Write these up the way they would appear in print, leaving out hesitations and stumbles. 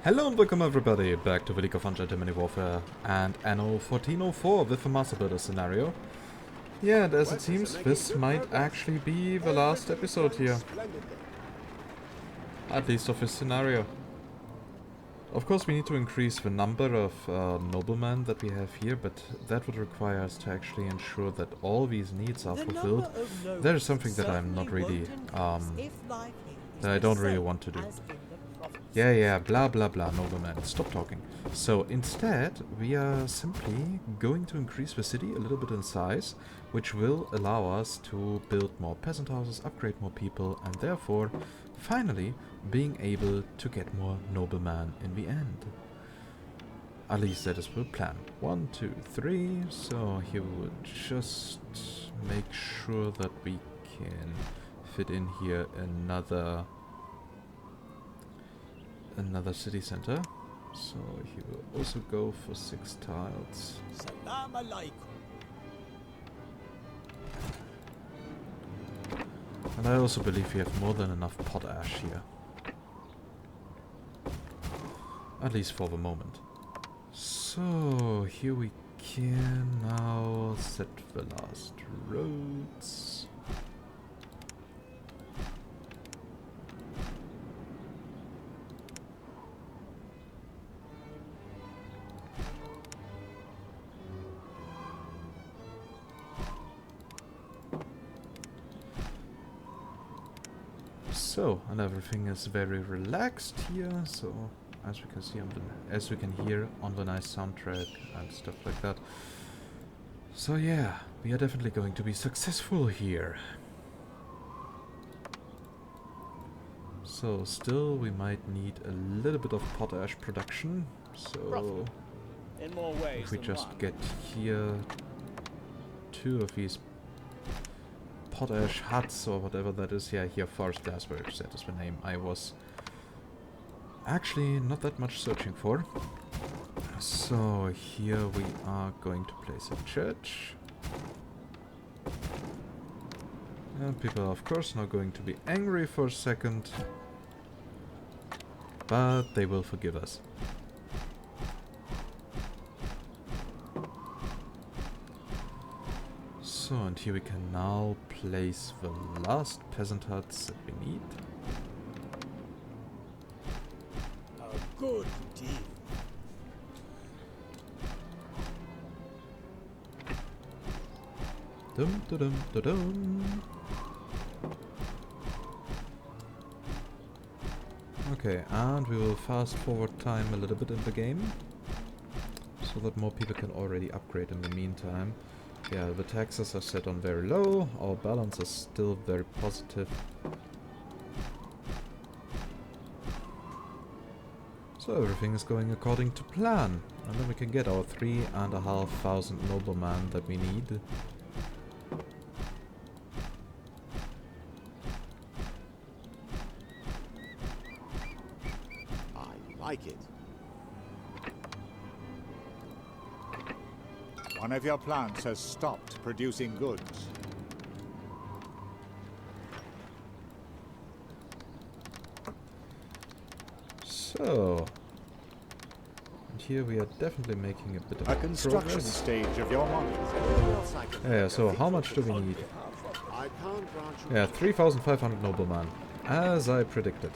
Hello and welcome everybody back to the League of Ungentlemanly Warfare and Anno 1404 with the Master Builder scenario. Yeah, and as it seems, this might actually be the last episode here. At least of this scenario. Of course we need to increase the number of noblemen that we have here, but that would require us to actually ensure that all these needs are fulfilled. That is something that I'm not really, that I don't really want to do. Yeah, blah blah blah, nobleman, stop talking. So instead, we are simply going to increase the city a little bit in size, which will allow us to build more peasant houses, upgrade more people, and therefore, finally, being able to get more noblemen in the end. At least that is the plan. 1, 2, 3, so here we would just make sure that we can fit in here another city center. So he will also go for 6 tiles. Salam alaikum. And I also believe we have more than enough potash here. At least for the moment. So here we can now set the last roads. So, and everything is very relaxed here, so as we can see on the, as we can hear on the nice soundtrack and stuff like that. So yeah, we are definitely going to be successful here. So still we might need a little bit of potash production, so In more ways if we than just one. get here 2 of these potash huts or whatever that is. Yeah, here, forest glassworks, that is the name I was actually not that much searching for. So here we are going to place a church. And people are of course not going to be angry for a second, but they will forgive us. So, and here we can now place the last peasant huts that we need. A good deal. Dum da dum da dum. Okay, and we will fast forward time a little bit in the game, so that more people can already upgrade in the meantime. Yeah, the taxes are set on very low, our balance is still very positive. So everything is going according to plan, and then we can get our 3,500 noblemen that we need. I like it. One of your plants has stopped producing goods. So, and here we are definitely making a bit of A construction progress. stage of your model. Yeah, so how much do we need? Yeah, 3,500 noblemen, as I predicted.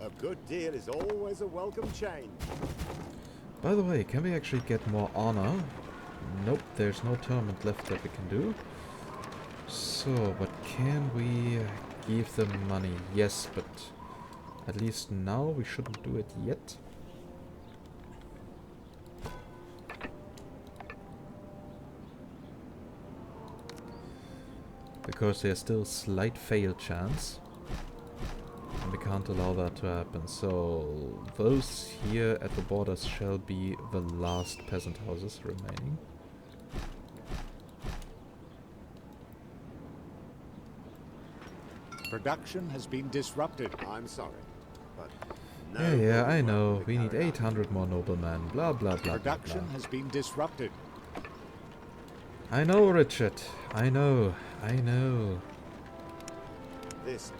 A good deal is always a welcome change. By the way, can we actually get more honor? Nope, there's no tournament left that we can do. So, but can we give them money? Yes, but at least now we shouldn't do it yet. Because there's still slight fail chance. And we can't allow that to happen. So those here at the borders shall be the last peasant houses remaining. Production has been disrupted. I'm sorry, but Yeah, I know. We need 800 more noblemen. Blah, blah, blah, blah, Production blah. has been disrupted. I know, Richard. I know. this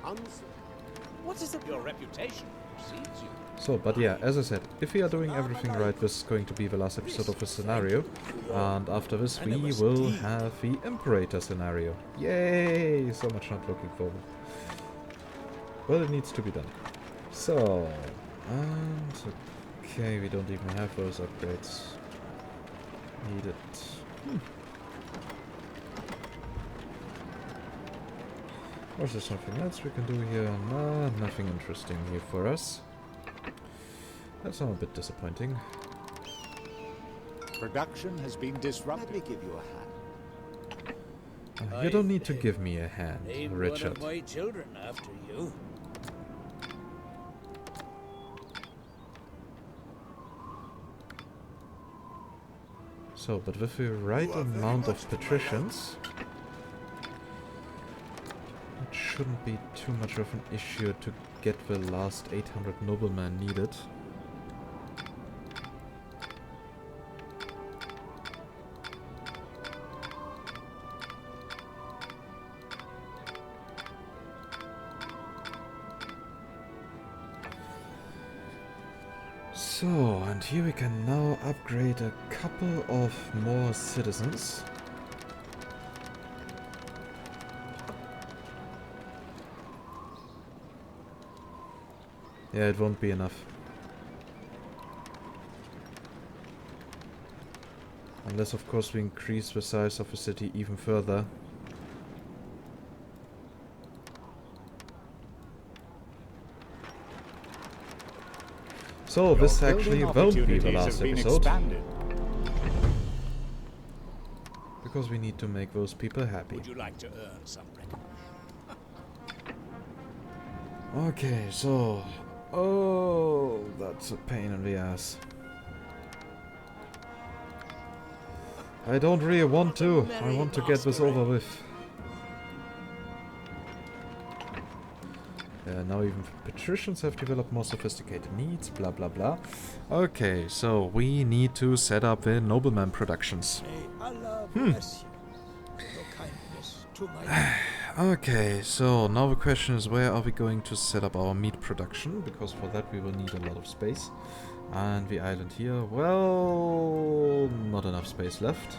What is your reputation precedes you? So, but yeah, as I said, if we are doing everything right, this is going to be the last episode of the scenario. And after this we will have the Imperator scenario. Yay! So much not looking forward. Well, it needs to be done. So, and okay, we don't even have those upgrades needed. Or is there something else we can do here? No, nothing interesting here for us. That's all a bit disappointing. Production has been Let disrupted. me give you a hand. You don't need to give me a hand, Name Richard. one of my children after you. So, but with the right amount of patricians, it shouldn't be too much of an issue to get the last 800 noblemen needed. So, and here we can now upgrade a couple of more citizens. Yeah, it won't be enough. Unless, of course, we increase the size of the city even further. So, this actually won't be the last episode. Expanded. Because we need to make those people happy. Would you like to earn some recognition? Okay, so... Oh, that's a pain in the ass. I don't really want to. I want to get this over with. Now even patricians have developed more sophisticated needs, blah blah blah. Okay, so we need to set up the nobleman productions. May Allah bless you. Your kindness to my Okay, so now the question is, where are we going to set up our meat production? Because for that we will need a lot of space. And the island here, well, not enough space left.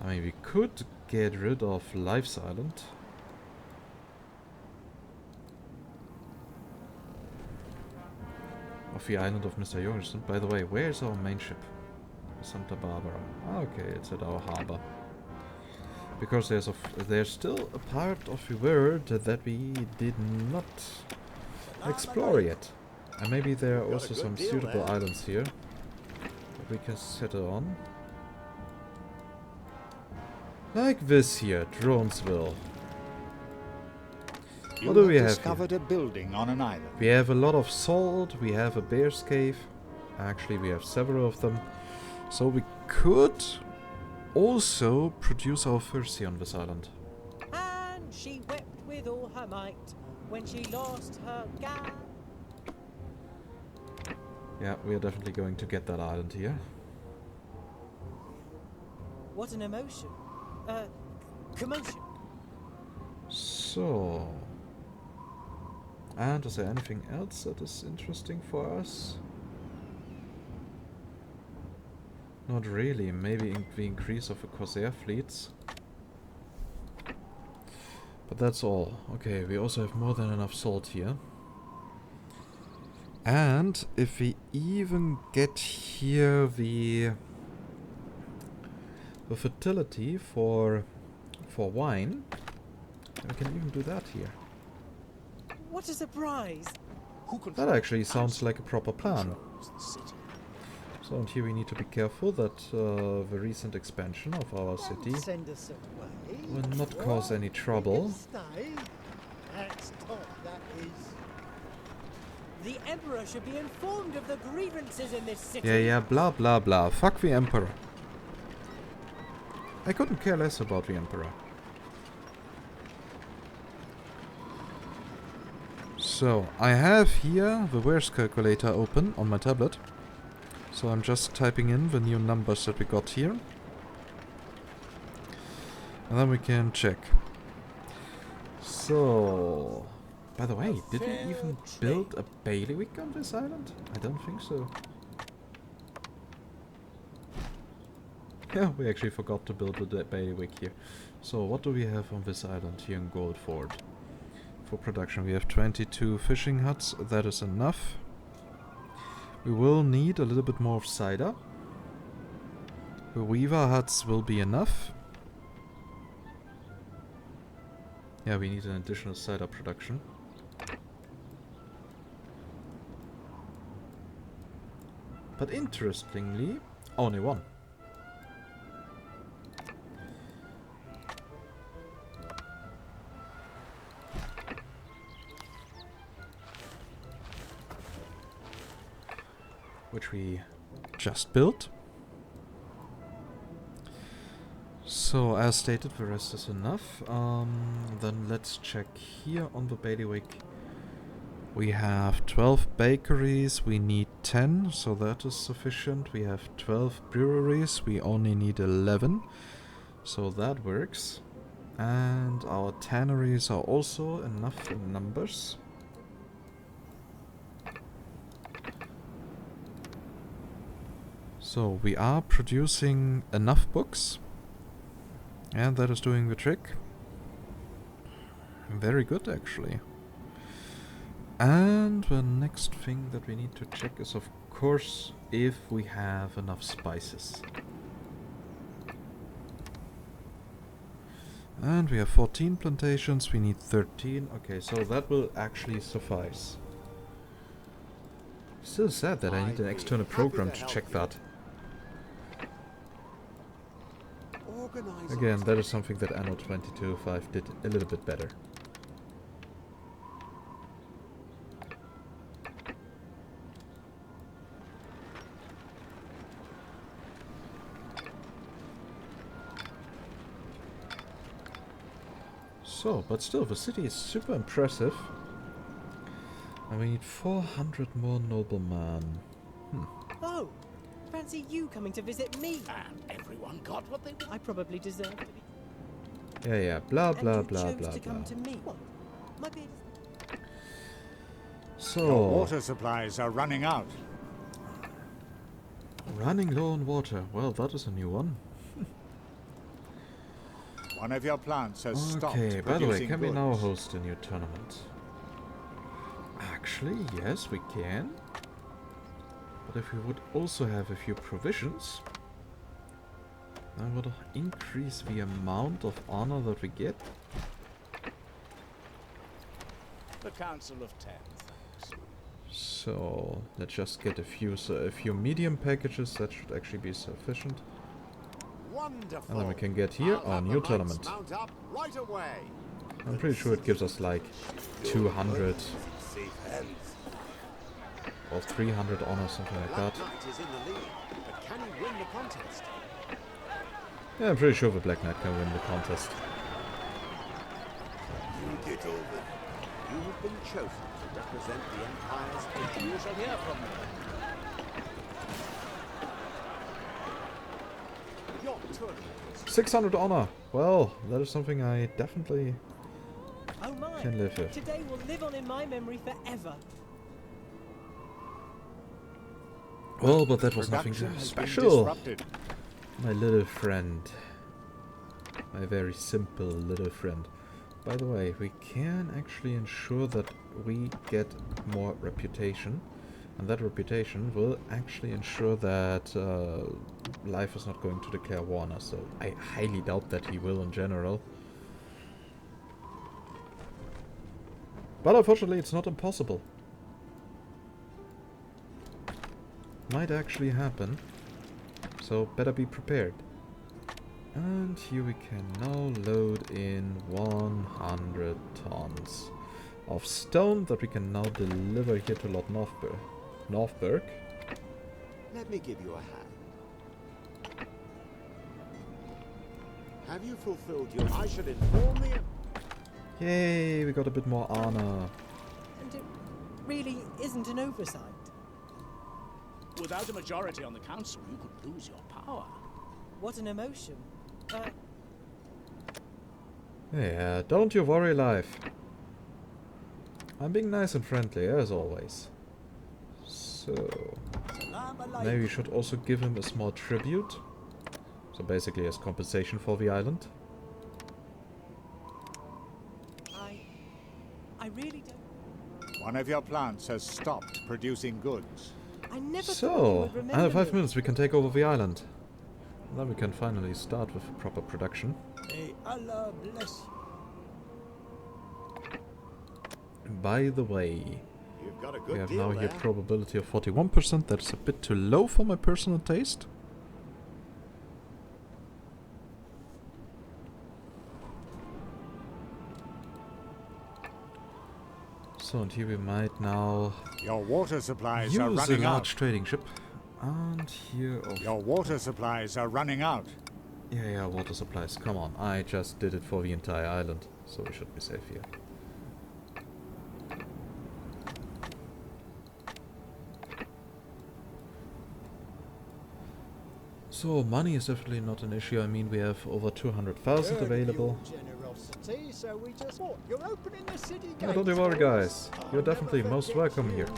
I mean, we could get rid of Life's Island. Of the island of Mr. Jorgensen. By the way, where is our main ship? Santa Barbara. Okay, it's at our harbor. Because there's still a part of the world that we did not explore yet. And maybe there are also some suitable islands here that we can settle on. Like this here, Dronesville. What do we have discovered here? a building on an island. We have a lot of salt, we have a bear's cave. Actually, we have several of them. So we could also produce our first here on this island. And she wept with all her might when she lost her gag. Yeah, we are definitely going to get that island here. What an emotion. Commotion. So... And is there anything else that is interesting for us? Not really. Maybe the increase of the Corsair fleets. But that's all. Okay, we also have more than enough salt here. And if we even get here the fertility for wine, we can even do that here. What a surprise. That actually sounds like a proper plan. So, and here we need to be careful that the recent expansion of our city Send us away. will not cause any trouble. Stay. That's top, that is. The Emperor should be informed of the grievances in this city. Yeah, blah blah blah. Fuck the Emperor. I couldn't care less about the Emperor. So, I have here the wares calculator open on my tablet. So I'm just typing in the new numbers that we got here. And then we can check. So, by the way, did we even build a bailiwick on this island? I don't think so. Yeah, we actually forgot to build a bailiwick here. So, what do we have on this island here in Goldford? For production, we have 22 fishing huts. That is enough. We will need a little bit more of cider. The weaver huts will be enough. Yeah, we need an additional cider production. But interestingly, only one. Which we just built. So, as stated, the rest is enough. Then let's check here on the bailiwick. We have 12 bakeries, we need 10, so that is sufficient. We have 12 breweries, we only need 11, so that works. And our tanneries are also enough in numbers. So we are producing enough books, and that is doing the trick. Very good, actually. And the next thing that we need to check is, of course, if we have enough spices. And we have 14 plantations, we need 13. Okay, so that will actually suffice. Still sad that I need an external program to check that. Again, that is something that Anno 22.5 did a little bit better. So, but still, the city is super impressive. And we need 400 more noblemen. Oh, fancy you coming to visit me. And everyone got what they wanted. I probably deserve to be. Yeah, blah blah and you blah chose blah to come blah. to me. What? My beard is... Your So, water supplies are running out. running low on water. Well, that is a new one. One of your plants has stopped Okay, by the way, producing can we now goods. host a new tournament? Actually, yes, we can. But if we would also have a few provisions, that would increase the amount of honor that we get. The Council of Ten, thanks. So let's just get a few medium packages. That should actually be sufficient. Wonderful. And then we can get here I'll our have new the knights tournament. mount up right away. I'm pretty sure it gives us like 200 or 300 honor, something like that. Black Knight is in the lead, but can he win the contest? Yeah, I'm pretty sure the Black Knight can win the contest. You get over. You have been chosen to represent the Empire's You shall hear from me. Your tournament. 600 honor. Well, that is something I definitely Oh my! can live with. Today will live on in my memory forever. Well, but that was nothing Production has been special. disrupted. My little friend. My very simple little friend. By the way, we can actually ensure that we get more reputation. And that reputation will actually ensure that Life is not going to declare war on us. So I highly doubt that he will in general. But unfortunately, it's not impossible. Might actually happen. So better be prepared. And here we can now load in 100 tons of stone that we can now deliver here to Lord Northberg. Let me give you a hand. Have you fulfilled your... I should inform the... Yay, we got a bit more honor. And it really isn't an oversight. Without a majority on the council, you could lose your power. What an emotion. Yeah, don't you worry, life. I'm being nice and friendly, as always. So... Salam alaikum. maybe we should also give him a small tribute. So basically as compensation for the island. I really don't. One of your plants has stopped producing goods. I never thought you So, would remember another 5 me. minutes we can take over the island. Then we can finally start with proper production. May Allah bless you. By the way, You've got a we good have deal now here there. probability of 41%. That's a bit too low for my personal taste. So, and here we might now Your water supplies use are a running out. large trading ship. And here... oh, Your water supplies are running out. yeah, water supplies. Come on, I just did it for the entire island. So we should be safe here. So, money is definitely not an issue. I mean, we have over 200,000 Heard of available. your generosity, so we just what? You're opening the city gates. Yeah, don't you worry, for us. guys. I'll You're never definitely most forget welcome you. here.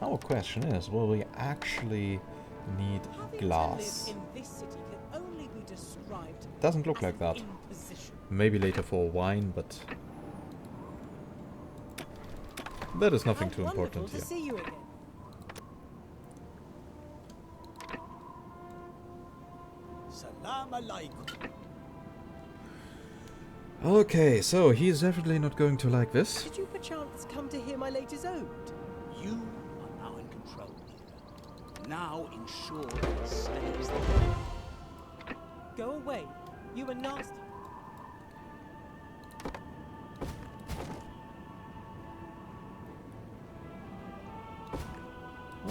Our question is, will we actually need Having glass? to live in this city can only be described Doesn't look as like an that. imposition. Maybe later for wine, but that is nothing How too wonderful important to here. see you again. Salam alaikum. Okay, so he's definitely not going to like this. Did you perchance come to hear my latest ode? You are now in control here. Now ensure it stays there. Go away. You were nasty.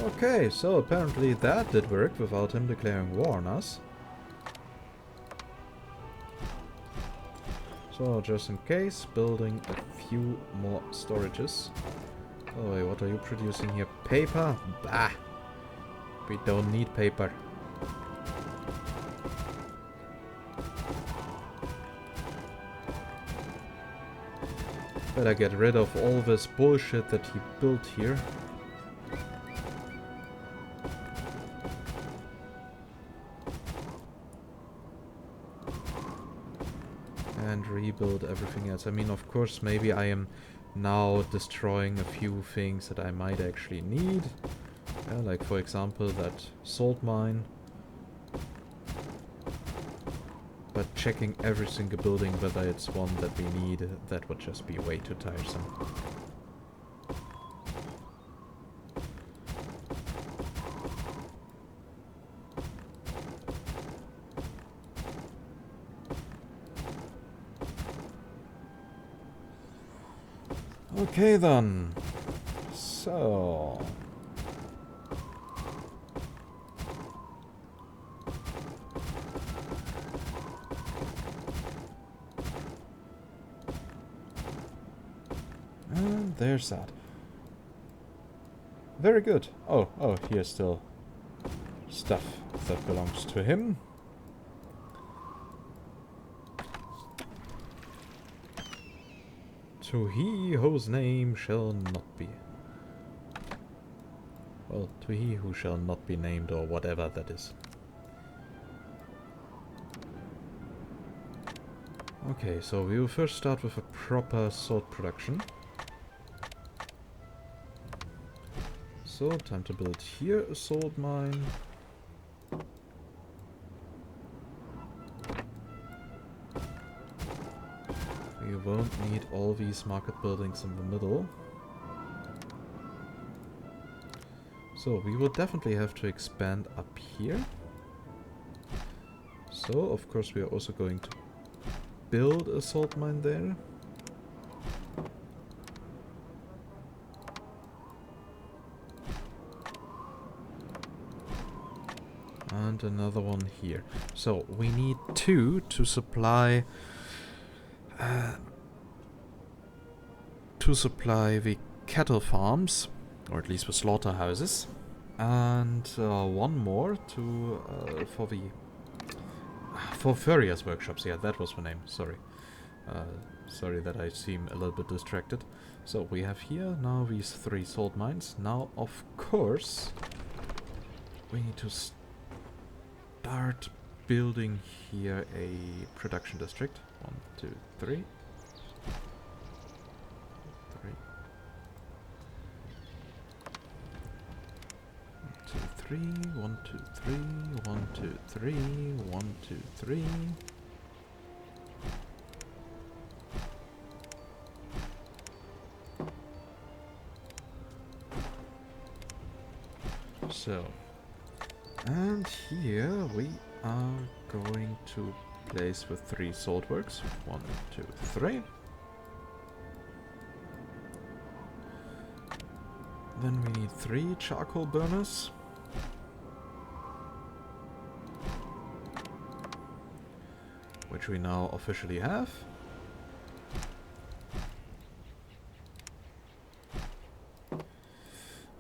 Okay, so apparently that did work without him declaring war on us. So just in case, building a few more storages. Oh wait, what are you producing here? Paper? Bah! We don't need paper. Better get rid of all this bullshit that he built here. And rebuild everything else. I mean, of course, maybe I am now destroying a few things that I might actually need. Like, for example, that salt mine. But checking every single building, whether it's one that we need, that would just be way too tiresome. Okay then. So... and there's that. Very good. Oh, here's still stuff that belongs to him. To he whose name shall not be. Well, to he who shall not be named, or whatever that is. Okay, so we will first start with a proper salt production. So, time to build here a salt mine. We won't need all these market buildings in the middle. So, we will definitely have to expand up here. So, of course, we are also going to build a salt mine there. And another one here. So we need 2 to supply the cattle farms, Or at least with slaughterhouses. And one more to for Furrier's workshops. Yeah, that was the name. Sorry. Sorry that I seem a little bit distracted. So we have here now these 3 salt mines. Now, of course, we need to start building here a production district. 1, 2, 3. 3. 1, 2, 3. 1, 2, 3. 1, 2, 3. So, and here we are going to place the 3 saltworks. 1, 2, 3. Then we need 3 charcoal burners. Which we now officially have.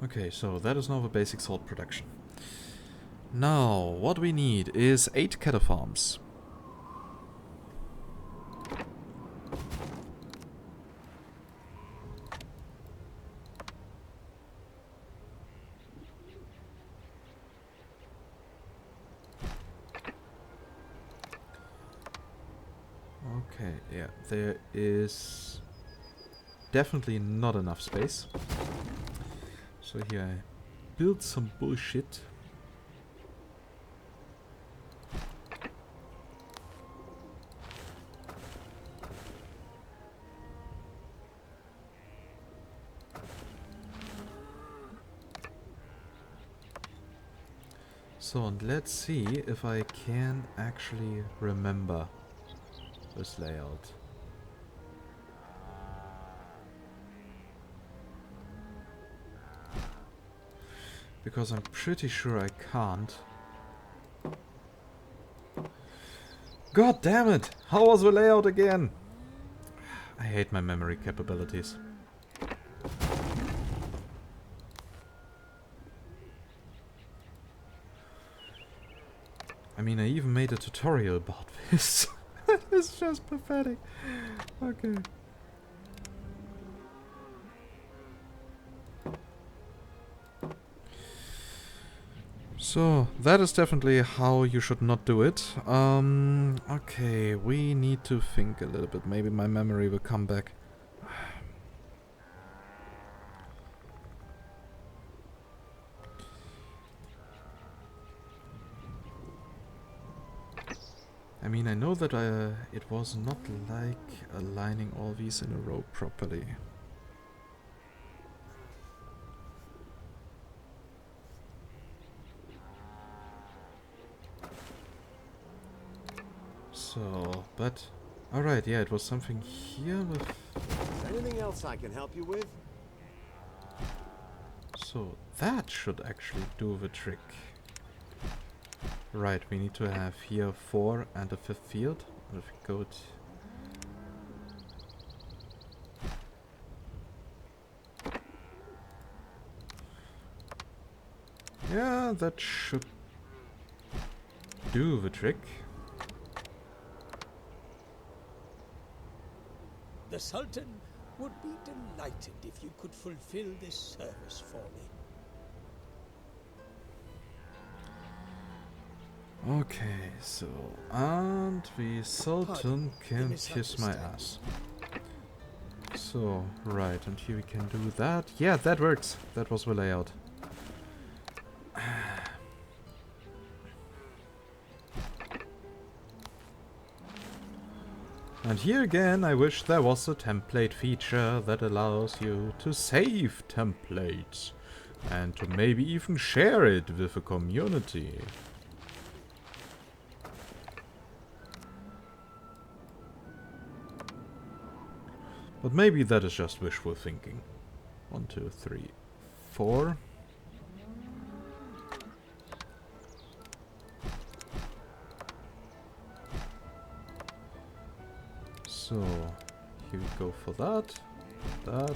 Okay, so that is now the basic salt production. Now, what we need is 8 cattle farms. Okay, yeah, there is definitely not enough space. So here I built some bullshit. So, and let's see if I can actually remember this layout. Because I'm pretty sure I can't. God damn it! How was the layout again? I hate my memory capabilities. I mean, I even made a tutorial about this. It's just pathetic. Okay. So, that is definitely how you should not do it. Okay, we need to think a little bit. Maybe my memory will come back. I mean, I know that it was not like aligning all these in a row properly. So, but... Alright, yeah, it was something here with... Is anything else I can help you with? So, that should actually do the trick. Right, we need to have here 4 and a 5th field. If we go yeah, that should do the trick. The Sultan would be delighted if you could fulfill this service for me. Okay, so, and the Sultan can kiss my ass. So, right, and here we can do that. Yeah, that works. That was the layout. And here again, I wish there was a template feature that allows you to save templates. And to maybe even share it with the community. But maybe that is just wishful thinking. 1, 2, 3, 4. So, here we go for that, that,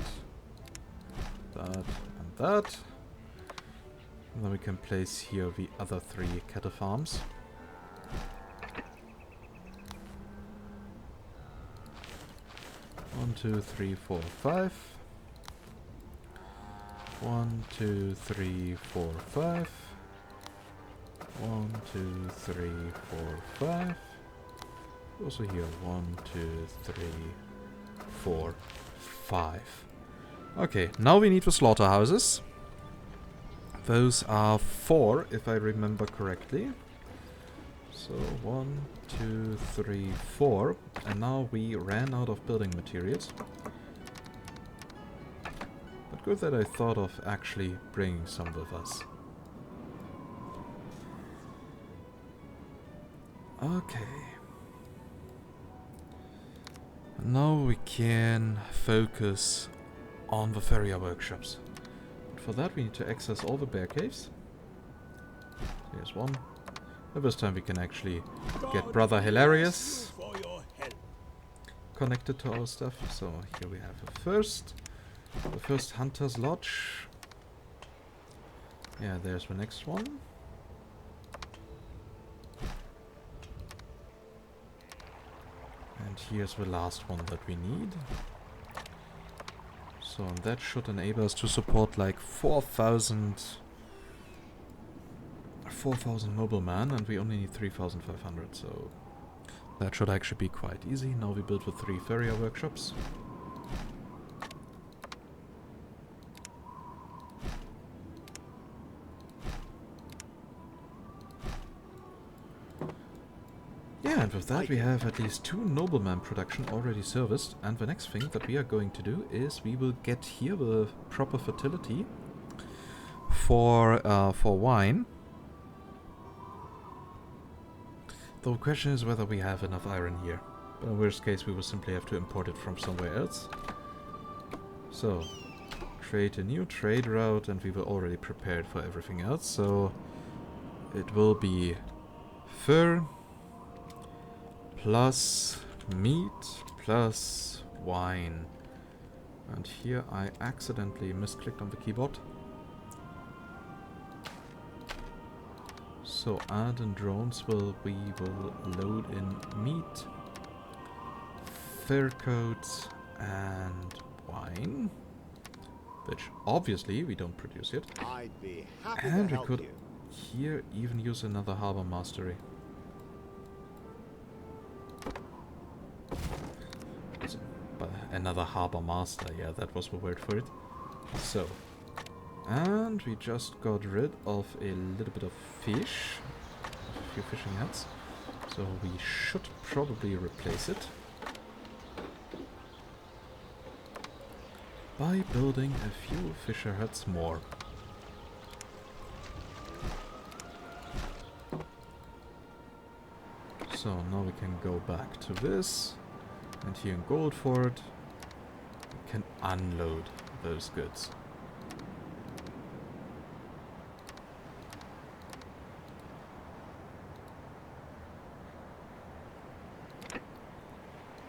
and that. And then we can place here the other 3 cattle farms. One, 2, 3, 4, 5. 1, 2, 3, 4, 5. 1, 2, 3, 4, 5. Also here, 1, 2, 3, 4, 5. Okay, now we need the slaughterhouses. Those are 4, if I remember correctly. So 1, 2, 3, 4. And now we ran out of building materials. But good that I thought of actually bringing some with us. Okay. Now we can focus on the farrier workshops. But for that we need to access all the bear caves. Here's one. And this time we can actually get Brother Hilarious connected to our stuff. So here we have the first Hunter's Lodge. Yeah, there's the next one. And here's the last one that we need. So that should enable us to support like 4,000 noblemen, and we only need 3,500, so that should actually be quite easy. Now we build the 3 farrier workshops. Yeah, and with that we have at least 2 nobleman production already serviced, and the next thing that we are going to do is we will get here the proper fertility for wine. The question is whether we have enough iron here. But in worst case we will simply have to import it from somewhere else. So, create a new trade route, and we were already prepared for everything else. So, it will be fur plus meat plus wine. And here I accidentally misclicked on the keyboard. So add in drones we will load in meat, fur coats and wine, which obviously we don't produce yet. I'd be happy And to we help could you. here even use another harbor mastery. So, another harbor master, yeah, that was the word for it. So, and we just got rid of a little bit of fish, a few fishing nets, so we should probably replace it by building a few fisher huts more. So now we can go back to this, and here in Goldford we can unload those goods.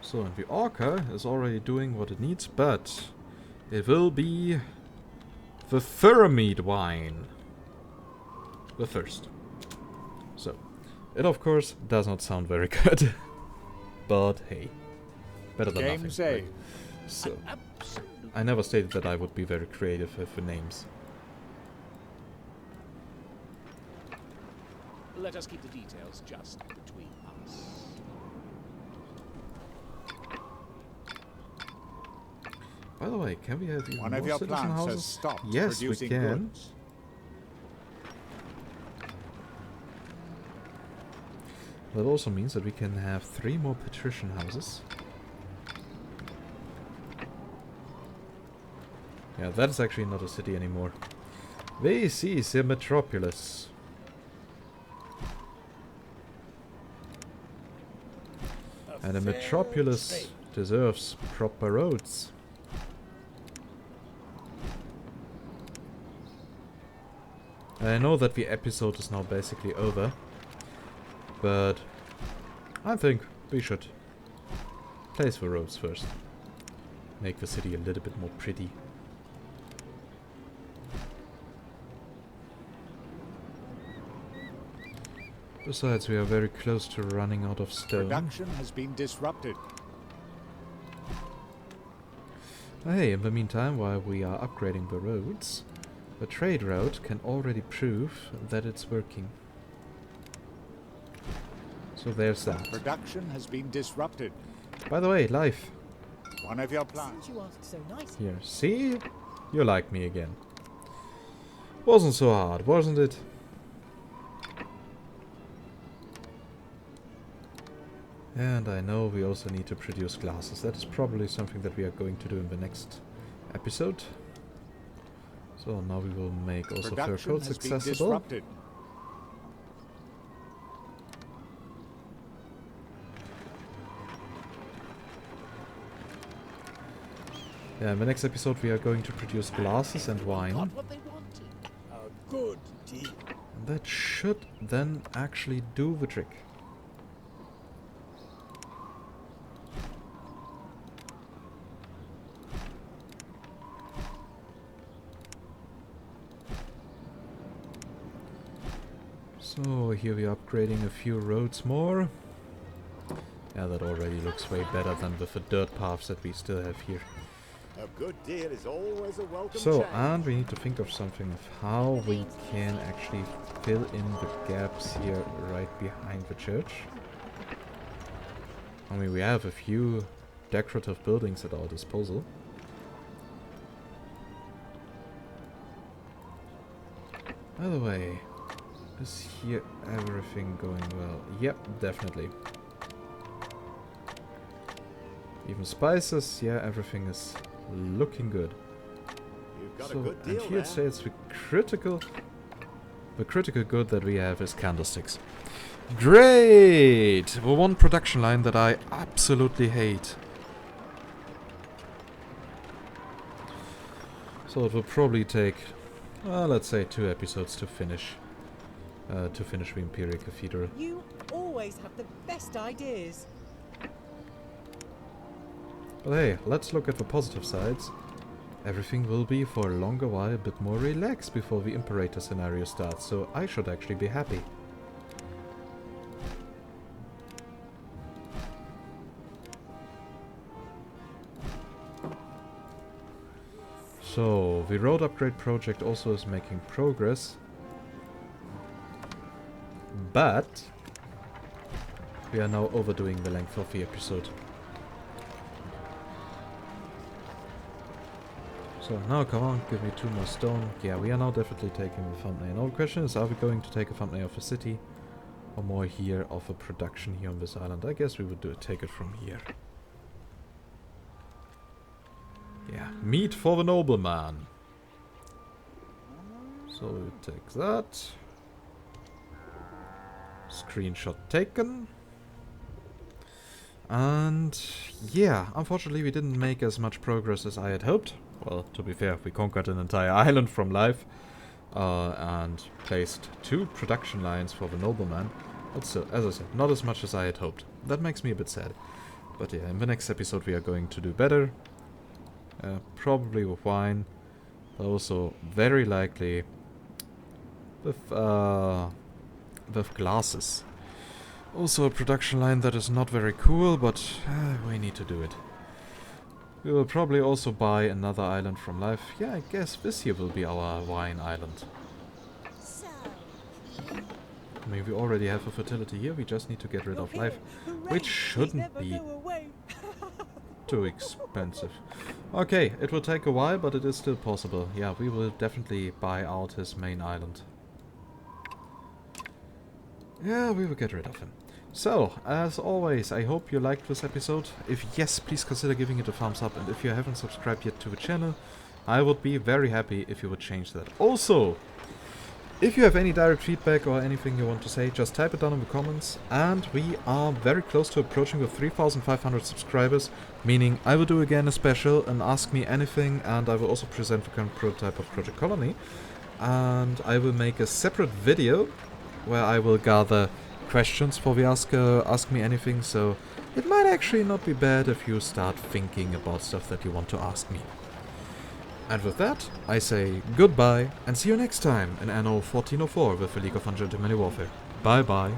So, and the Orca is already doing what it needs, but it will be the Pyramid wine. The first. So, it of course does not sound very good. But hey, better than Game nothing. save. Right? So, Absolutely. I never stated that I would be very creative with the names. Let us keep the details just between us. By the way, can we have even One more of your citizen plants houses? has stopped Yes, we producing can. goods. That also means that we can have 3 more patrician houses. Yeah, that is actually not a city anymore. This is a metropolis. And a metropolis deserves proper roads. And I know that the episode is now basically over, but I think we should place the roads first. Make the city a little bit more pretty. Besides, we are very close to running out of stone. Production has been disrupted. Hey, in the meantime, while we are upgrading the roads, the trade route can already prove that it's working. So there's that. Production has been disrupted. By the way, life. One of your plants. Since you ask so nicely. Here, see? You like me again. Wasn't so hard, wasn't it? And I know we also need to produce glasses. That is probably something that we are going to do in the next episode. So now we will make also fur Production coats has been accessible. disrupted. Yeah, in the next episode we are going to produce glasses and wine. Got what they wanted. A good deal. And that should then actually do the trick. So here we are upgrading a few roads more. Yeah, that already looks way better than with the dirt paths that we still have here. A good deal is always a welcome So, change. and we need to think of something of how we can actually fill in the gaps here right behind the church. I mean, we have a few decorative buildings at our disposal. By the way, is here everything going well? Yep, definitely. Even spices, yeah, everything is looking good. You've got So, a good and deal here it there. says the critical good that we have is candlesticks. Great! The one production line that I absolutely hate. So it will probably take, let's say 2 episodes to finish the Imperial Cathedral. You always have the best ideas. But hey, let's look at the positive sides. Everything will be for a longer while a bit more relaxed before the Imperator scenario starts, so I should actually be happy. So, the road upgrade project also is making progress. But we are now overdoing the length of the episode. So now come on, give me 2 more stone. Yeah, we are now definitely taking the thumbnail. Now the question is, are we going to take a thumbnail of a city? Or more here of a production here on this island? I guess we would take it from here. Yeah, meat for the nobleman. So we take that. Screenshot taken. And yeah, unfortunately we didn't make as much progress as I had hoped. Well, to be fair, we conquered an entire island from life. And placed 2 production lines for the nobleman. But still, as I said, not as much as I had hoped. That makes me a bit sad. But yeah, in the next episode we are going to do better. Probably with wine. But also very likely with glasses. Also a production line that is not very cool, but we need to do it. We will probably also buy another island from life. Yeah, I guess this here will be our wine island. So, I mean, we already have a fertility here, we just need to get rid of life. Hooray, Which please shouldn't never be go away. too expensive. Okay, it will take a while, but it is still possible. Yeah, we will definitely buy out his main island. Yeah, we will get rid of him. So, as always, I hope you liked this episode. If yes, please consider giving it a thumbs up, and if you haven't subscribed yet to the channel, I would be very happy if you would change that. Also, if you have any direct feedback or anything you want to say, just type it down in the comments. And we are very close to approaching the 3,500 subscribers, meaning I will do again a special and Ask Me Anything, and I will also present the current prototype of Project Colony. And I will make a separate video where I will gather questions for the Ask Me Anything, so it might actually not be bad if you start thinking about stuff that you want to ask me. And with that, I say goodbye, and see you next time in Anno 1404 with the League of Ungentlemanly Warfare. Bye bye.